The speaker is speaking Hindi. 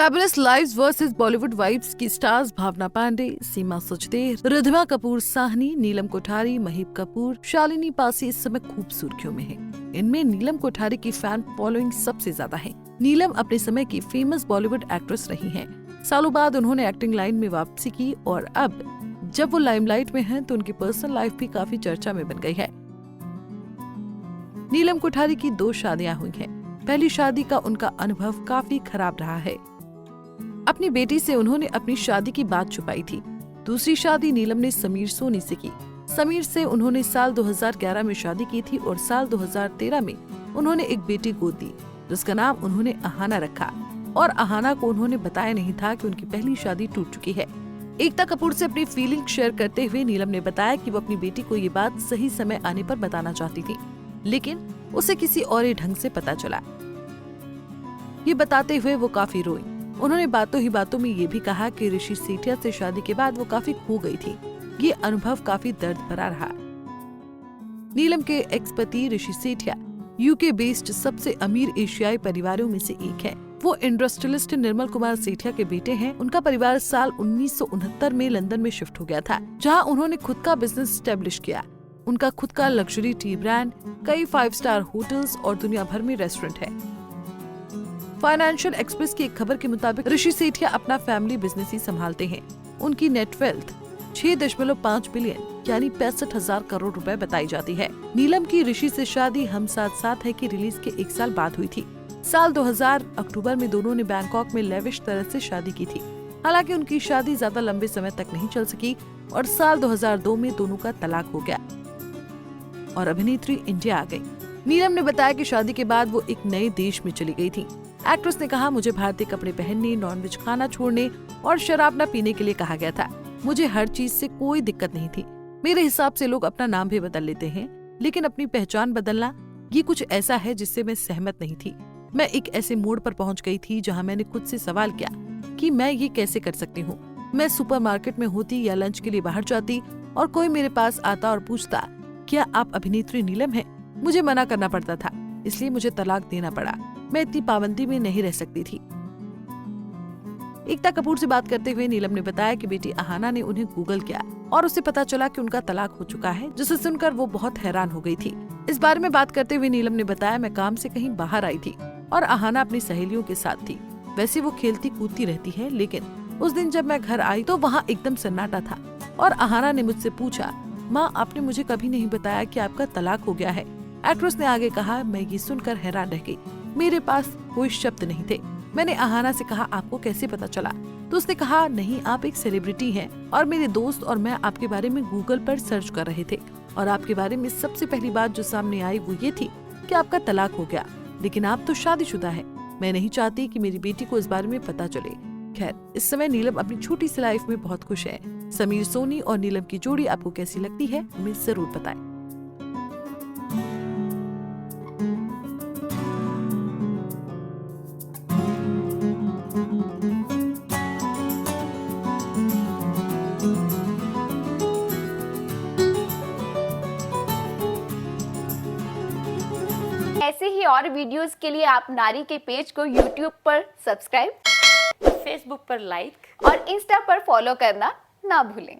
Fabulous lives versus Bollywood vibes की स्टार्स भावना पांडे, सीमा सचदेर, रिद्धिमा कपूर साहनी, नीलम कोठारी, महीप कपूर, शालिनी पासी इस समय खूब सुर्खियों में हैं। इनमें नीलम कोठारी की फैन फॉलोइंग सबसे ज्यादा है। नीलम अपने समय की फेमस बॉलीवुड एक्ट्रेस रही हैं। सालों बाद उन्होंने एक्टिंग लाइन में वापसी की और अब जब वो लाइमलाइट में हैं तो उनकी पर्सनल लाइफ भी काफी चर्चा में बन गई है। नीलम कोठारी की 2 शादियां हुई हैं। पहली शादी का उनका अनुभव काफी खराब रहा है। अपनी बेटी से उन्होंने अपनी शादी की बात छुपाई थी। दूसरी शादी नीलम ने समीर सोनी से की। समीर से उन्होंने साल 2011 में शादी की थी और साल 2013 में उन्होंने एक बेटी गोद दी, जिसका नाम उन्होंने अहाना रखा। और अहाना को उन्होंने बताया नहीं था कि उनकी पहली शादी टूट चुकी है। एकता कपूर से अपनी फीलिंग शेयर करते हुए नीलम ने बताया कि वो अपनी बेटी को ये बात सही समय आने पर बताना चाहती थी, लेकिन उसे किसी और ही ढंग से पता चला। ये बताते हुए वो काफी रोई। उन्होंने बातों ही बातों में ये भी कहा कि ऋषि सेठिया से शादी के बाद वो काफी खो गई थी। ये अनुभव काफी दर्द भरा रहा। नीलम के एक्स पति ऋषि सेठिया यूके बेस्ड सबसे अमीर एशियाई परिवारों में से एक है। वो इंडस्ट्रियलिस्ट निर्मल कुमार सेठिया के बेटे हैं। उनका परिवार साल 1969 में लंदन में शिफ्ट हो गया था, जहाँ उन्होंने खुद का बिजनेस स्टेब्लिश किया। उनका खुद का लग्जरी टी ब्रांड, कई 5 स्टार होटल्स और दुनिया भर में रेस्टोरेंट है। फाइनेंशियल एक्सप्रेस की एक खबर के मुताबिक ऋषि सेठिया अपना फैमिली बिजनेस ही संभालते हैं। उनकी नेट वेल्थ 6.5 बिलियन यानी 65,000 करोड़ रुपए बताई जाती है। नीलम की ऋषि से शादी हम साथ साथ है की रिलीज के 1 साल बाद हुई थी। साल 2000 अक्टूबर में दोनों ने बैंकॉक में लेविश तरह से शादी की थी। हालांकि उनकी शादी ज्यादा लंबे समय तक नहीं चल सकी और साल 2002 में दोनों का तलाक हो गया और अभिनेत्री इंडिया आ गई। नीलम ने बताया कि शादी के बाद वो एक नए देश में चली गई थी। एक्ट्रेस ने कहा, मुझे भारतीय कपड़े पहनने, नॉनवेज खाना छोड़ने और शराब न पीने के लिए कहा गया था। मुझे हर चीज से कोई दिक्कत नहीं थी। मेरे हिसाब से लोग अपना नाम भी बदल लेते हैं, लेकिन अपनी पहचान बदलना ये कुछ ऐसा है जिससे मैं सहमत नहीं थी। मैं एक ऐसे मोड़ पर पहुंच गई थी जहां मैंने खुद से सवाल किया कि मैं ये कैसे कर सकती हूँ। मैं सुपरमार्केट में होती या लंच के लिए बाहर जाती और कोई मेरे पास आता और पूछता, क्या आप अभिनेत्री नीलम हैं? मुझे मना करना पड़ता था, इसलिए मुझे तलाक देना पड़ा। मैं इतनी पाबंदी में नहीं रह सकती थी। एकता कपूर से बात करते हुए नीलम ने बताया कि बेटी अहाना ने उन्हें गूगल किया और उसे पता चला कि उनका तलाक हो चुका है, जिसे सुनकर वो बहुत हैरान हो गई थी। इस बारे में बात करते हुए नीलम ने बताया, मैं काम से कहीं बाहर आई थी और अहाना अपनी सहेलियों के साथ थी। वैसे वो खेलती कूदती रहती है, लेकिन उस दिन जब मैं घर आई तो वहाँ एकदम सन्नाटा था और अहाना ने मुझसे पूछा, माँ आपने मुझे कभी नहीं बताया कि आपका तलाक हो गया है। एक्ट्रेस ने आगे कहा, मैं ये सुनकर हैरान रह गई। मेरे पास कोई शब्द नहीं थे। मैंने अहाना से कहा, आपको कैसे पता चला? तो उसने कहा, नहीं आप एक सेलिब्रिटी हैं और मेरे दोस्त और मैं आपके बारे में गूगल पर सर्च कर रहे थे और आपके बारे में सबसे पहली बात जो सामने आई वो ये थी कि आपका तलाक हो गया, लेकिन आप तो शादीशुदा हैं। मैं नहीं चाहती कि मेरी बेटी को इस बारे में पता चले। खैर, इस समय नीलम अपनी छोटी सी लाइफ में बहुत खुश है। समीर सोनी और नीलम की जोड़ी आपको कैसी लगती है, हमें जरूर बताएं। ऐसे ही और वीडियोस के लिए आप नारी के पेज को YouTube पर सब्सक्राइब, फेसबुक पर लाइक और इंस्टा पर फॉलो करना ना भूलें।